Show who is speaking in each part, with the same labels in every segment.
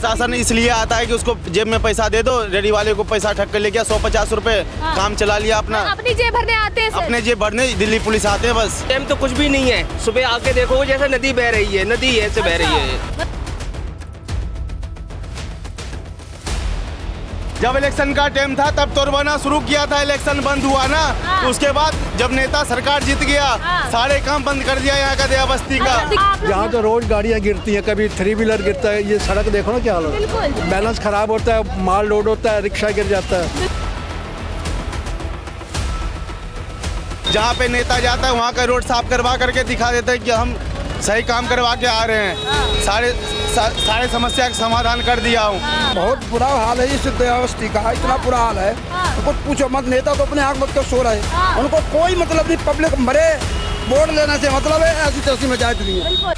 Speaker 1: प्रशासन इसलिए आता है कि उसको जेब में पैसा दे दो, रेडी वाले को पैसा ठग कर ले गया 150 रुपए, काम चला लिया अपना।
Speaker 2: अपनी जेब भरने आते हैं,
Speaker 1: अपने जेब भरने दिल्ली पुलिस आते हैं बस।
Speaker 3: टाइम तो कुछ भी नहीं है, सुबह आके देखो जैसे नदी बह रही है, नदी ऐसे बह रही है।
Speaker 1: जब इलेक्शन का टाइम था तब तोड़वाना शुरू किया था, इलेक्शन बंद हुआ ना, तो उसके बाद जब नेता सरकार जीत गया सारे काम बंद कर दिया यहाँ का दया बस्ती का।
Speaker 4: यहाँ तो रोज गाड़ियाँ गिरती हैं, कभी 3 व्हीलर गिरता है, ये सड़क देखो ना क्या हाल है, बैलेंस खराब होता है, माल लोड होता है, रिक्शा गिर जाता है।
Speaker 1: जहाँ पे नेता जाता है वहाँ का रोड साफ करवा करके दिखा देते हैं कि हम सही काम करवा के आ रहे हैं, सारे समस्या का समाधान कर दिया हूँ।
Speaker 5: बहुत बुरा हाल है इस दयावस्ती का, इतना बुरा हाल है कुछ पूछो मत। नेता तो अपने आँख मत कर सो रहे, उनको कोई मतलब नहीं, पब्लिक मरे वोट लेने से मतलब है, ऐसी तैसी में जाए नहीं।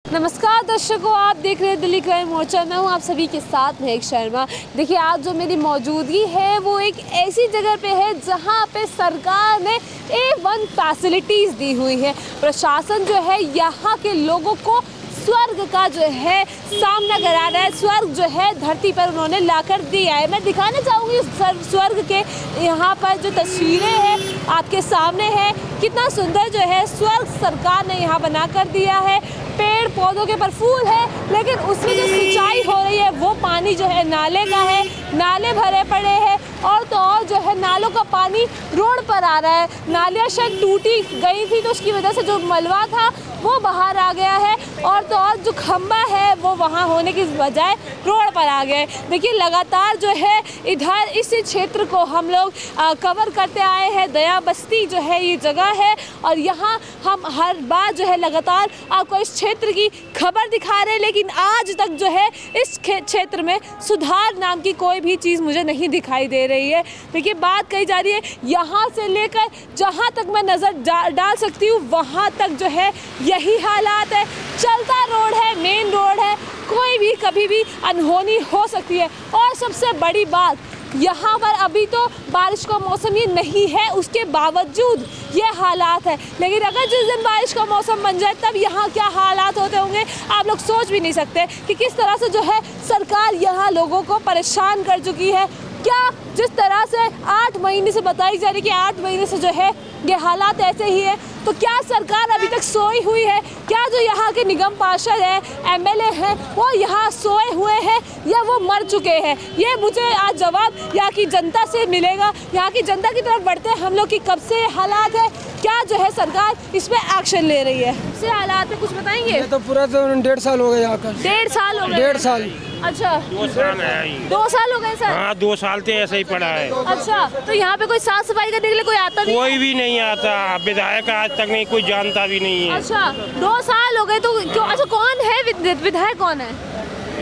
Speaker 2: नमस्कार दर्शकों, आप देख रहे हैं दिल्ली क्राइम मोर्चा। मैं हूं आप सभी के साथ महक शर्मा। देखिए आज जो मेरी मौजूदगी है वो एक ऐसी जगह पे है जहां पे सरकार ने A1 फैसिलिटीज़ दी हुई है। प्रशासन जो है यहाँ के लोगों को स्वर्ग का जो है सामना करा रहा है, स्वर्ग जो है धरती पर उन्होंने लाकर दिया है। मैं दिखाना चाहूँगी स्वर्ग के यहाँ पर जो तस्वीरें हैं आपके सामने है, कितना सुंदर जो है स्वर्ग सरकार ने यहाँ बना कर दिया है। पेड़ पौधों के पर फूल है, लेकिन उसमें जो सिंचाई हो रही है वो पानी जो है नाले का है, नाले भरे पड़े हैं और तो और जो है नालों का पानी रोड पर आ रहा है। नालियाँ शायद टूटी गई थी तो उसकी वजह से जो मलबा था वो बाहर आ गया है और तो और जो खंबा है वो वहाँ होने की बजाय रोड पर आ गया है। देखिए लगातार जो है इधर इस क्षेत्र को हम लोग कवर करते आए हैं। दया बस्ती जो है ये जगह है और यहाँ हम हर बार जो है लगातार आपको इस क्षेत्र की खबर दिखा रहे हैं, लेकिन आज तक जो है इस क्षेत्र में सुधार नाम की कोई भी चीज़ मुझे नहीं दिखाई दे रही है। देखिए बात कही जा रही है यहाँ से लेकर जहाँ तक मैं नज़र डाल सकती हूँ वहाँ तक जो है यही हालात है। चलता रोड है, मेन रोड है, कोई भी कभी भी अनहोनी हो सकती है। और सबसे बड़ी बात यहाँ पर अभी तो बारिश का मौसम ये नहीं है, उसके बावजूद ये हालात है। लेकिन अगर जिस दिन बारिश का मौसम बन जाए तब यहाँ क्या हालात होते होंगे आप लोग सोच भी नहीं सकते कि किस तरह से जो है सरकार यहाँ लोगों को परेशान कर चुकी है। क्या जिस तरह से 8 महीने से बताई जा रही कि 8 महीने से जो है ये हालात ऐसे ही है, तो क्या सरकार अभी तक सोई हुई है? क्या जो यहाँ के निगम पार्षद है, MLA हैं, वो यहाँ सोए हुए हैं या वो मर चुके हैं? ये मुझे आज जवाब यहाँ की जनता से मिलेगा। यहाँ की जनता की तरफ बढ़ते हैं हम लोग कि कब से हालात है, क्या जो है सरकार इसमें एक्शन ले रही है? से हालात है कुछ बताएंगे?
Speaker 5: तो पूरा तो 1.5 साल हो गए यहाँ का।
Speaker 2: 1.5 साल हो गए?
Speaker 5: 1.5 साल।
Speaker 2: अच्छा
Speaker 6: 2 साल है।
Speaker 2: 2 साल हो गए सर?
Speaker 6: हाँ 2 साल से ऐसे ही पड़ा है।
Speaker 2: अच्छा तो यहाँ पे कोई साफ सफाई करने के लिए कोई आता नहीं?
Speaker 6: कोई भी नहीं आता, विधायक आज तक नहीं, कोई जानता भी नहीं है।
Speaker 2: अच्छा 2 साल हो गए तो क्यों? अच्छा कौन है विधायक कौन है?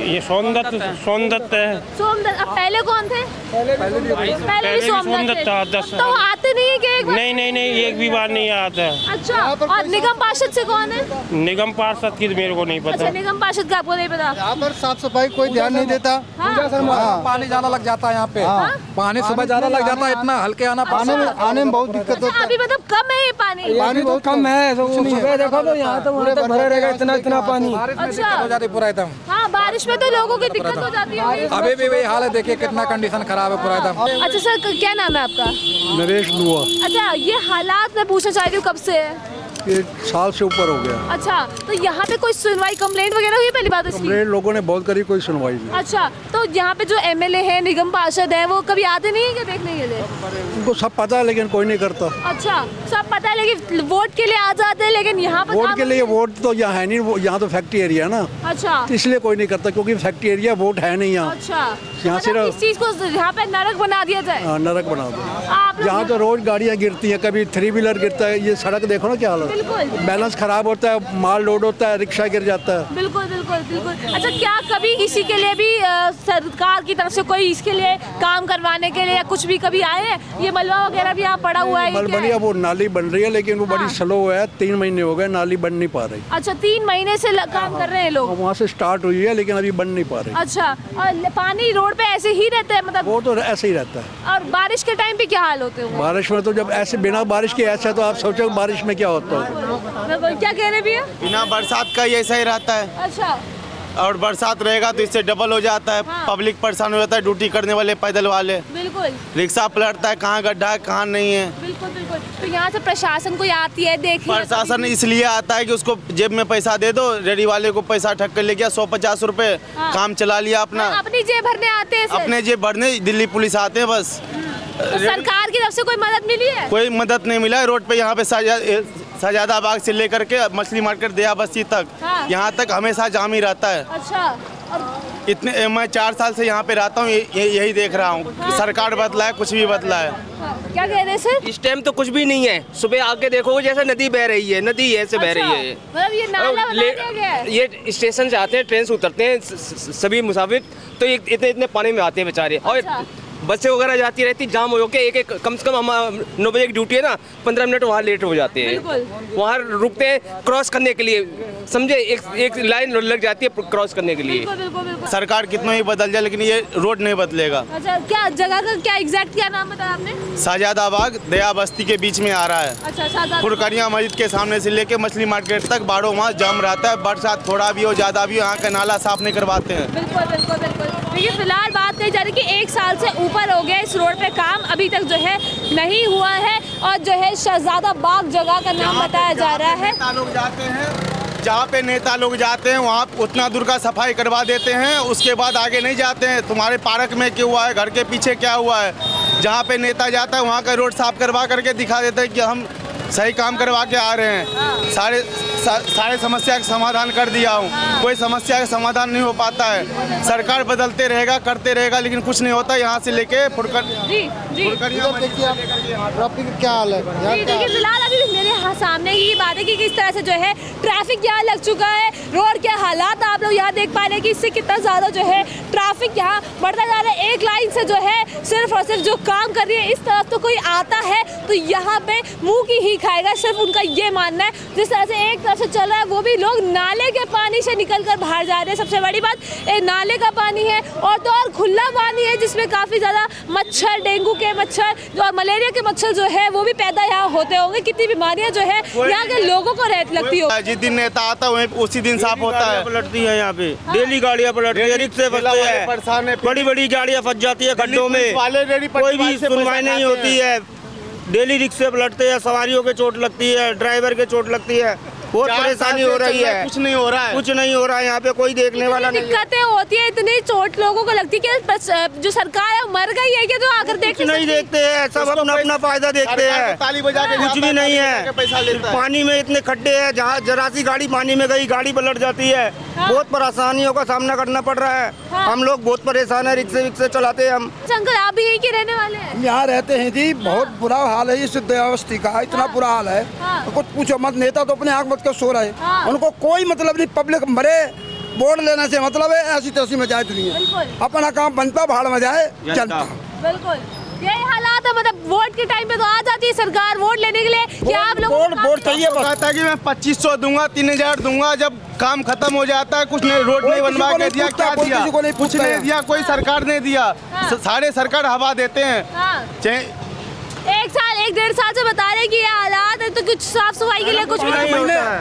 Speaker 6: ये सोमदत्त है।
Speaker 2: सोमदत्त। अब पहले कौन थे? पहले भी सोमदत्त
Speaker 6: था 10
Speaker 2: तो आते नहीं है क्या एक बार?
Speaker 6: नहीं एक भी बार नहीं आता।
Speaker 2: अच्छा और निगम पार्षद से कौन है?
Speaker 6: निगम पार्षद की मेरे को नहीं पता।
Speaker 2: अच्छा निगम पार्षद का आपको नहीं पता?
Speaker 5: यहाँ पर साफ सफाई कोई ध्यान नहीं देता। पानी ज्यादा लग जाता है यहाँ पे, पानी सुबह ज्यादा लग जाता है, इतना हल्के आना आने में बहुत दिक्कत होता है।
Speaker 2: अभी मतलब कम है ये पानी?
Speaker 5: पानी बहुत कम है, सुबह देखो तो यहाँ तो भरा रहेगा इतना पानी।
Speaker 2: अच्छा
Speaker 5: पूरा एकदम।
Speaker 2: हाँ बारिश में तो लोगों की दिक्कत हो जाती है।
Speaker 5: अभी भी वही हाल है, देखिए कितना कंडीशन खराब है पूरा एकदम।
Speaker 2: अच्छा सर क्या नाम है आपका?
Speaker 4: नरेश दुआ।
Speaker 2: अच्छा ये हालात मैं पूछना चाह रही हूँ कब से है?
Speaker 4: 1 साल से ऊपर हो गया।
Speaker 2: अच्छा तो यहाँ पे कोई सुनवाई कंप्लेंट वगैरह हुई? पहली बात इसकी
Speaker 4: कंप्लेंट लोगों ने बहुत करी, कोई सुनवाई नहीं।
Speaker 2: अच्छा तो यहाँ पे जो MLA है, निगम पार्षद है, वो कभी आते नहीं है क्या देखने के लिए?
Speaker 4: उनको सब पता है लेकिन कोई नहीं करता।
Speaker 2: अच्छा सब पता है लेकिन वोट के लिए आ जाते हैं, लेकिन यहाँ पर
Speaker 4: वोट के लिए वोट तो यहाँ है नहीं, यहाँ तो फैक्ट्री एरिया ना,
Speaker 2: अच्छा
Speaker 4: तो इसलिए कोई नहीं करता क्योंकि फैक्ट्री एरिया वोट है नहीं यहाँ।
Speaker 2: अच्छा
Speaker 4: यहाँ सिर्फ
Speaker 2: इस चीज को यहाँ पे नरक बना दिया जाए।
Speaker 4: नरक बना दो।
Speaker 2: आप लोग
Speaker 4: यहाँ तो रोज गाड़ियाँ गिरती हैं, कभी 3 व्हीलर गिरता है, ये सड़क देखो ना क्या हाल है,
Speaker 2: बिल्कुल
Speaker 4: बैलेंस खराब होता है, माल लोड होता है, रिक्शा गिर जाता है।
Speaker 2: बिल्कुल बिल्कुल बिल्कुल। अच्छा क्या कभी किसी के लिए भी सरकार की तरफ से कोई इसके लिए काम करवाने के लिए या कुछ भी कभी आए हैं? ये मलबा वगैरह भी यहाँ पड़ा हुआ है?
Speaker 4: मलबनिया वो नाली बन रही है लेकिन वो बड़ी स्लो है, 3 महीने हो गए नाली बन नहीं पा रही।
Speaker 2: अच्छा 3 महीने से काम कर रहे हैं लोग?
Speaker 4: वहाँ से स्टार्ट हुई है लेकिन अभी बन नहीं पा रही।
Speaker 2: अच्छा और पानी रोड पे ऐसे ही रहता है मतलब?
Speaker 4: वो तो ऐसे ही रहता है।
Speaker 2: और बारिश के टाइम पे क्या हाल होते होंगे।
Speaker 4: बारिश में तो जब ऐसे बिना बारिश के ऐसा, तो आप सोचो बारिश में क्या होता है।
Speaker 2: क्या कह रहे भैया?
Speaker 1: बिना बरसात का ये सही रहता है,
Speaker 2: अच्छा,
Speaker 1: और बरसात रहेगा तो इससे डबल हो जाता है।
Speaker 2: हाँ।
Speaker 1: पब्लिक परेशान हो जाता है, ड्यूटी करने वाले, पैदल वाले,
Speaker 2: बिल्कुल
Speaker 1: रिक्शा पलटता है, कहाँ गड्ढा है कहाँ नहीं है।
Speaker 2: बिल्कुल बिल्कुल। तो यहाँ से प्रशासन कोई आती है देखिए?
Speaker 1: प्रशासन इसलिए आता है कि उसको जेब में पैसा दे दो, रेडी वाले को पैसा ठग कर ले गया 150 रुपए,
Speaker 2: हाँ।
Speaker 1: काम चला लिया अपना।
Speaker 2: अपनी जेब भरने आते हैं सिर्फ?
Speaker 1: अपने जेब भरने दिल्ली पुलिस आते हैं बस।
Speaker 2: तो सरकार की तरफ से कोई मदद मिली है?
Speaker 1: कोई मदद नहीं मिला है। रोड पे यहाँ पे शाहजादाबाग से लेकर के मछली मार्केट दया बस्ती तक,
Speaker 2: हाँ।
Speaker 1: यहाँ तक हमेशा जाम ही रहता है।
Speaker 2: अच्छा,
Speaker 1: इतने मैं 4 साल से यहाँ पे रहता हूँ, यही देख रहा हूँ।
Speaker 2: हाँ।
Speaker 1: सरकार बदला है, कुछ भी बदला है।
Speaker 2: क्या कह रहे हैं सर?
Speaker 3: इस टाइम तो कुछ भी नहीं है। सुबह आके देखोगे जैसे नदी बह रही है, नदी ऐसे बह रही है।
Speaker 2: मतलब ये नाला बना दिया गया है?
Speaker 3: ये स्टेशन से आते हैं, ट्रेन से उतरते हैं सभी मुसाफिर, तो इतने इतने पानी में आते हैं बेचारे। और
Speaker 2: अच्छा।
Speaker 3: बसें वगैरह जाती रहती, जाम हो के एक कम से कम हम 9 बजे की ड्यूटी है ना, 15 मिनट वहाँ लेट हो जाते हैं।
Speaker 2: बिल्कुल।
Speaker 3: वहाँ रुकते हैं क्रॉस करने के लिए, समझे, एक लाइन लग जाती है क्रॉस करने के लिए।
Speaker 2: बिल्कुल बिल्कुल बिल्कुल।
Speaker 1: सरकार कितना ही बदल जाए, लेकिन ये रोड नहीं बदलेगा।
Speaker 2: अच्छा, क्या जगह का क्या एग्जैक्ट क्या नाम बताया आपने?
Speaker 1: शाहजादाबाग दया बस्ती के बीच में आ रहा है।
Speaker 2: अच्छा, शाहजादा।
Speaker 1: फुरकरिया मस्जिद के सामने से लेके मछली मार्केट तक बाड़ो मास जाम रहता है। बरसात थोड़ा भी हो, ज़्यादा भी हो, यहाँ का नाला साफ नहीं करवाते हैं।
Speaker 2: बिल्कुल बिल्कुल बिल्कुल। देखिए फिलहाल बात कही जा रही है कि 1 साल से ऊपर हो गया इस रोड पे काम अभी तक जो है नहीं हुआ है, और जो है शाहजादाबाग जगह का नाम बताया जा रहा है।
Speaker 1: नेता लोग जाते हैं, जहाँ पे नेता लोग जाते हैं वहाँ उतना दूर का सफाई करवा देते हैं, उसके बाद आगे नहीं जाते हैं। तुम्हारे पार्क में क्या हुआ है, घर के पीछे क्या हुआ है, जहाँ पे नेता जाता है वहाँ का रोड साफ करवा करके दिखा देते हैं कि हम सही काम करवा के आ रहे हैं। सारे समस्या का समाधान कर दिया हूँ। कोई समस्या का समाधान नहीं हो पाता है। सरकार बदलते रहेगा, करते रहेगा, लेकिन कुछ नहीं होता। यहाँ से लेके
Speaker 5: ट्रैफिक क्या हाल है?
Speaker 2: जी देखिए फिलहाल अभी मेरे सामने की बात है कि किस तरह से जो है ट्रैफिक यहाँ लग चुका है, रोड के हालात आप लोग यहाँ देख पा रहे हैं कि इससे कितना ज़्यादा जो है ट्रैफिक यहाँ बढ़ता जा रहा है। एक लाइन से जो है सिर्फ और सिर्फ जो काम कर रही है, इस तरफ तो कोई आता है तो यहाँ पे मुंह की ही खाएगा, सिर्फ उनका ये मानना है। जिस तरह से एक तरफ से चल रहा है, वो भी लोग नाले के पानी से निकल कर बाहर जा रहे हैं। सबसे बड़ी बात ये नाले का पानी है, और तो और खुला पानी है जिसमें काफ़ी ज़्यादा मच्छर, डेंगू के मच्छर और मलेरिया के मच्छर जो है वो भी पैदा यहाँ होते होंगे। कितनी बीमारियाँ जो है यहाँ के लोगों को लगती हो।
Speaker 1: जिस दिन नेता आता है उसी दिन साफ होता है।
Speaker 7: पलटती है यहाँ पे, डेली गाड़ियाँ पलटती है, रिक्शे फंसते हैं,
Speaker 1: परेशान है,
Speaker 7: बड़ी बड़ी गाड़ियाँ फंस जाती है गड्ढों में, कोई भी सुनवाई नहीं होती है। डेली रिक्शे पलटते हैं, सवारियों के चोट लगती है, ड्राइवर के चोट लगती है, बहुत परेशानी हो रही है।
Speaker 1: कुछ नहीं हो रहा है,
Speaker 7: कुछ नहीं हो रहा है यहाँ पे, कोई देखने वाला नहीं है।
Speaker 2: दिक्कतें होती है, इतनी चोट लोगों को लगती है कि बस जो सरकार है वो मर गई है कि जो आकर देख
Speaker 7: कुछ नहीं देखते हैं, सब अपना अपना फायदा देखते हैं,
Speaker 1: ताली बजा के
Speaker 7: कुछ भी नहीं है।
Speaker 1: पैसा लेता है।
Speaker 7: पानी में इतने खड्डे हैं, जहाँ जरा सी गाड़ी पानी में गई गाड़ी पलट जाती है, बहुत परेशानियों का सामना करना पड़ रहा है। हम लोग बहुत परेशान है, रिक्शे विक्से चलाते हैं हम।
Speaker 2: अंकल आप भी यहीं के रहने वाले हैं?
Speaker 5: हम यहाँ रहते हैं जी, बहुत बुरा हाल है इस दयावस्थी का, इतना बुरा हाल है कुछ पूछो मत। नेता तो अपने आँख मत कर सो रहे, उनको कोई मतलब नहीं। पब्लिक मरे, वोट लेने से मतलब है, ऐसी तैसी में जाए दुनिया, अपना काम बनता भाड़ में जाए जनता।
Speaker 2: बिल्कुल यही हालात है, मतलब वोट के टाइम पे तो आ जाती है सरकार वोट लेने के लिए। क्या आप लोग
Speaker 5: वोट चाहिए बस।
Speaker 1: कहता है कि मैं 2500 दूंगा, 3000 दूंगा, जब काम खत्म हो जाता है कुछ नहीं, रोड नहीं बनवा के दिया, क्या दिया? कुछ नहीं दिया, कोई सरकार ने दिया। सारे सरकार हवा देते हैं।
Speaker 2: 1-1.5 साल से बता रहे कि ये हालात है, तो कुछ साफ सफाई के लिए कुछ भी नहीं।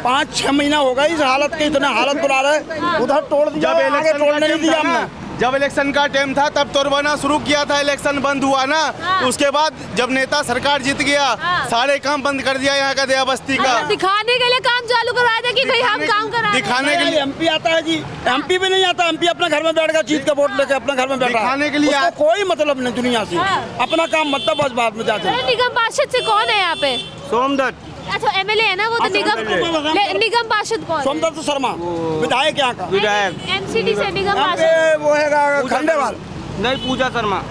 Speaker 5: 5-6 महीना हो गया इस हालत के, इतना हालत बुरा है। उधर तोड़ दिया, आगे तोड़ने नहीं दिया हमने।
Speaker 1: जब इलेक्शन का टाइम था तब तोड़वाना शुरू किया था, इलेक्शन बंद हुआ ना, उसके बाद जब नेता सरकार जीत गया सारे काम बंद कर दिया यहाँ का दया बस्ती का।
Speaker 2: दिखाने के लिए काम चालू करवाया था कि भाई हम काम करा रहे हैं।
Speaker 1: दिखाने के लिए
Speaker 5: एमपी आता है जी, एमपी भी नहीं आता। एमपी अपना घर में बैठ कर जीत का वोट लेके अपना घर में बैठा,
Speaker 1: दिखाने के लिए
Speaker 5: कोई मतलब नहीं दुनिया से। अपना काम मतलब बस बाद में जाते।
Speaker 2: निगम पार्षद से कौन है यहाँ पे?
Speaker 7: सोमदत्त।
Speaker 2: अच्छा एमएलए है ना वो, तो निगम पार्षद कौन है?
Speaker 5: सोमदत्त शर्मा विधायक यहाँ का,
Speaker 7: विधायक
Speaker 2: एमसीडी से निगम
Speaker 5: यहाँ
Speaker 2: पार्षद।
Speaker 5: पे वो है खंडेवाल,
Speaker 7: नहीं पूजा शर्मा,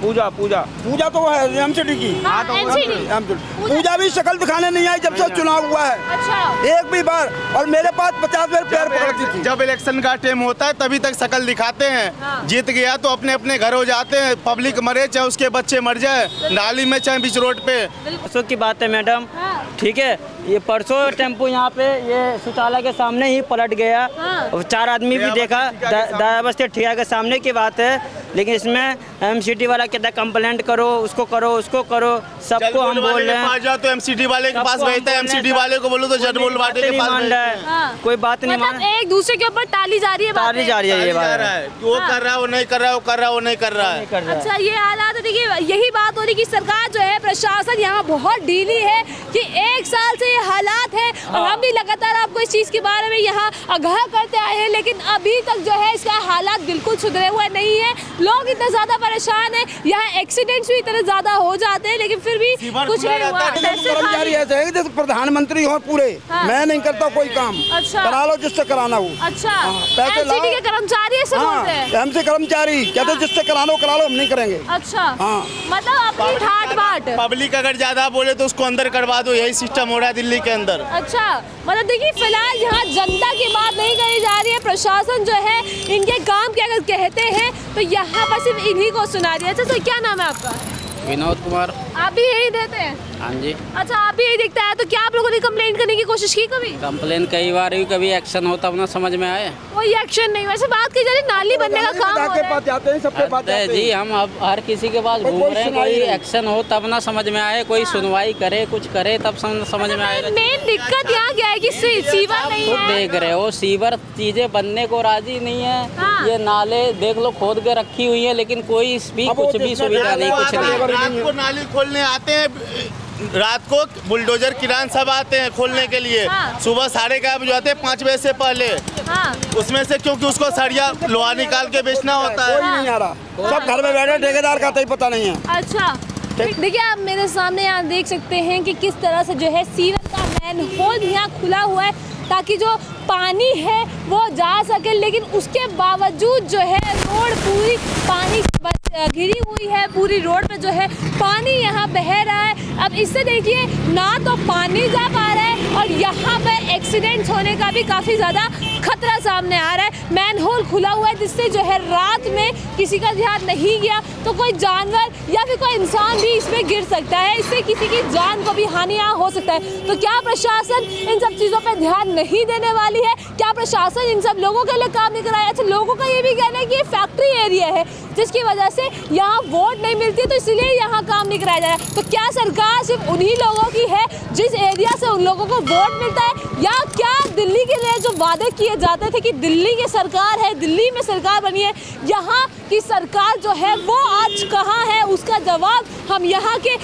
Speaker 7: पूजा
Speaker 5: पूजा तो वो है एमसीडी की।
Speaker 2: एमसीडी
Speaker 5: पूजा भी शक्ल दिखाने नहीं आई जब से चुनाव हुआ है,
Speaker 2: अच्छा
Speaker 5: एक भी बार। और मेरे पास 50 बार पैर पकड़ती थी।
Speaker 1: जब इलेक्शन का टाइम होता है तभी तक शकल दिखाते हैं। जीत गया तो अपने अपने घर हो जाते हैं। पब्लिक मरे चाहे उसके बच्चे मर जाए, नाली में चाहे बीच रोड पे।
Speaker 8: परसों की बात है मैडम, ठीक है, ये परसों टेम्पो यहाँ पे ये शौचालय के सामने ही पलट गया। 4 आदमी भी देखा, दया बस्ती ठिया के सामने की बात है। लेकिन इसमें एमसीडी वाला कहता है कंप्लेंट करो, उसको करो, उसको करो, सबको हम बोल रहे हैं।
Speaker 1: जाओ तो एमसीडी वाले के पास भेजता है, एमसीडी वाले को बोलो तो झटबोल वाले के पास
Speaker 8: मान रहा है, कोई बात नहीं मान
Speaker 2: मतलब एक दूसरे के ऊपर टाली जा रही है,
Speaker 8: तारी जा रही है ये बात।
Speaker 1: वो कर रहा है, वो नहीं कर रहा है, वो कर रहा है, वो नहीं कर रहा है।
Speaker 2: अच्छा, ये हालात है। देखिए, यही बात हो रही कि सरकार जो है, प्रशासन यहाँ बहुत ढीली है कि 1 साल से ये हालात है और हम भी लगातार आपको इस चीज़ के बारे में यहाँ आगाह करते आए हैं, लेकिन अभी तक जो है इसका हालात बिल्कुल सुधरे हुए नहीं है। लोग इतना ज़्यादा परेशान हैं, यहाँ एक्सीडेंट्स भी इतने ज़्यादा हो जाते हैं, लेकिन फिर भी कुछ नहीं हुआ।
Speaker 5: कर्मचारी ऐसे है कि जैसे प्रधानमंत्री हो पूरे, मैं नहीं करता कोई काम,
Speaker 2: अच्छा,
Speaker 5: करा लो जिससे कराना हो।
Speaker 2: अच्छा,
Speaker 5: पैसे लाओ।
Speaker 2: एमसीडी के कर्मचारी ऐसे बोलते हैं?
Speaker 5: हमसे कर्मचारी कहते जिससे कराना हो करा लो, हम नहीं करेंगे।
Speaker 2: अच्छा,
Speaker 5: हाँ।
Speaker 2: मतलब अपनी ठाट बाट।
Speaker 1: पब्लिक अगर ज्यादा बोले तो उसको अंदर करवा दो, यही सिस्टम हो रहा है दिल्ली के अंदर।
Speaker 2: अच्छा, मतलब देखिए, फिलहाल यहाँ जनता की बात नहीं करी जा रही है, प्रशासन जो है इनके काम के अगर कहते हैं तो यहाँ पर सिर्फ इन्हीं को सुना दिया। अच्छा सर, क्या नाम है आपका?
Speaker 9: विनोद कुमार।
Speaker 2: आप भी यही रहते हैं?
Speaker 9: हाँ जी।
Speaker 2: अच्छा, आप भी यही दिखता है, तो क्या आप लोगों ने कंप्लेन करने की कोशिश की कभी?
Speaker 9: कंप्लेन कई बार हुई, कभी एक्शन हो तब ना समझ में आए।
Speaker 2: कोई एक्शन नहीं। वैसे बात की जा रही, नाली बनने का काम हो रहा है।
Speaker 5: जाते हैं, सबके पास जाते हैं।
Speaker 9: जी, हम अब हर किसी के पास घूम रहे हैं, कोई एक्शन हो तब ना समझ में आए, कोई सुनवाई करे, कुछ करे तब समझ में आएगा।
Speaker 2: मेन दिक्कत यहाँ क्या है कि सीवर नहीं
Speaker 9: खुद
Speaker 2: है।
Speaker 9: देख रहे हो, सीवर चीजें बनने को राजी नहीं है। ये नाले देख लो खोद के रखी हुई है, लेकिन कोई भी कुछ भी सुविधा नहीं, कुछ नहीं।
Speaker 1: रात को नाली खोलने आते हैं, रात को बुलडोजर किरान सब आते हैं खोलने के लिए।
Speaker 2: हाँ।
Speaker 1: सुबह 11:30 बजे आते हैं, 5 बजे से पहले।
Speaker 2: हाँ।
Speaker 1: उसमें से क्योंकि उसको सरिया लोहा निकाल के बेचना होता है।
Speaker 5: कोई नहीं आ रहा, सब घर में बैठे, ठेकेदार का तो ही पता नहीं है।
Speaker 2: अच्छा, देखिए, आप मेरे सामने यहाँ देख सकते हैं कि किस तरह से जो है सीवर का मैनहोल यहाँ खुला हुआ है ताकि जो पानी है वो जा सके, लेकिन उसके बावजूद जो है रोड पूरी पानी से घिरी हुई है। पूरी रोड पे जो है पानी यहाँ बह रहा है। अब इससे देखिए, ना तो पानी जा पा रहा है और यहाँ पे एक्सीडेंट्स होने का भी काफ़ी ज़्यादा खतरा सामने आ रहा है। मैनहोल खुला हुआ है जिससे जो है रात में किसी का ध्यान नहीं गया तो कोई जानवर या फिर कोई इंसान भी इसमें गिर सकता है, इससे किसी की जान को भी हानि हो सकता है। तो क्या प्रशासन इन सब चीज़ों पर ध्यान नहीं देने वाली है? क्या प्रशासन इन सब लोगों के लिए काम नहीं कराया? अच्छा, लोगों का ये भी कहना है कि ये फैक्ट्री एरिया है जिसकी वजह से यहाँ वोट नहीं मिलती, तो इसलिए यहाँ काम नहीं कराया जा रहा है। तो क्या सरकार सिर्फ उन्हीं लोगों की है जिस एरिया से उन लोगों को वोट मिलता है, या क्या दिल्ली के लिए जो वादे किए जाते थे कि दिल्ली की सरकार है, दिल्ली में सरकार बनी है, यहाँ की सरकार जो है वो आज कहाँ है? उसका जवाब हम यहाँ के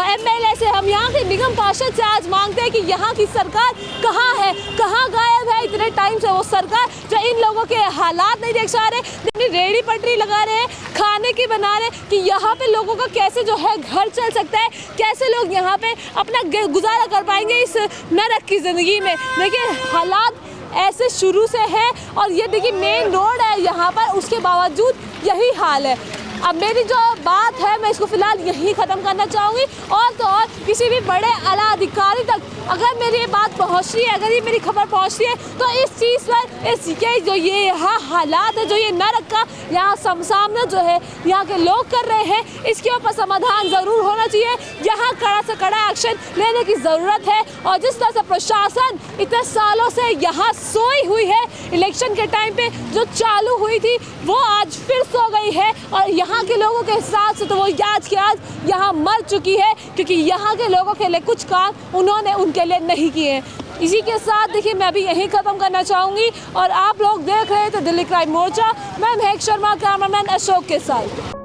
Speaker 2: MLA से, हम यहाँ के निगम पार्षद से आज मांगते हैं कि यहाँ की सरकार कहाँ है, कहाँ गायब है इतने टाइम से वो सरकार जो इन लोगों के हालात नहीं देख पा रहे, अपनी रेहड़ी पटरी लगा रहे हैं, खाने की बना रहे, कि यहाँ पे लोगों का कैसे जो है घर चल सकता है, कैसे लोग यहाँ पे अपना गुजारा कर पाएंगे इस नरक की ज़िंदगी में। देखिए, हालात ऐसे शुरू से है और ये देखिए मेन रोड है यहाँ पर, उसके बावजूद यही हाल है। अब मेरी जो बात है मैं इसको फिलहाल यहीं ख़त्म करना चाहूँगी, और तो और किसी भी बड़े आला अधिकारी तक अगर मेरी ये बात पहुँच रही है, अगर ये मेरी खबर पहुँच रही है, तो इस चीज़ पर इसके जो ये यहाँ हालात है, जो ये नरक का यहाँ सामना जो है यहाँ के लोग कर रहे हैं, इसके ऊपर समाधान ज़रूर होना चाहिए। यहाँ कड़ा से कड़ा एक्शन लेने की ज़रूरत है। और जिस तरह से प्रशासन इतने सालों से यहाँ सोई हुई है, इलेक्शन के टाइम पे जो चालू हुई थी वो आज फिर सो गई है, और यहाँ के लोगों के हिसाब से तो वो आज के आज यहाँ मर चुकी है, क्योंकि यहाँ के लोगों के लिए कुछ काम उन्होंने उनके लिए नहीं किए हैं। इसी के साथ देखिए मैं अभी यहीं ख़त्म करना चाहूँगी, और आप लोग देख रहे थे दिल्ली क्राइम मोर्चा। मैं महक शर्मा, कैमरामैन अशोक के साथ।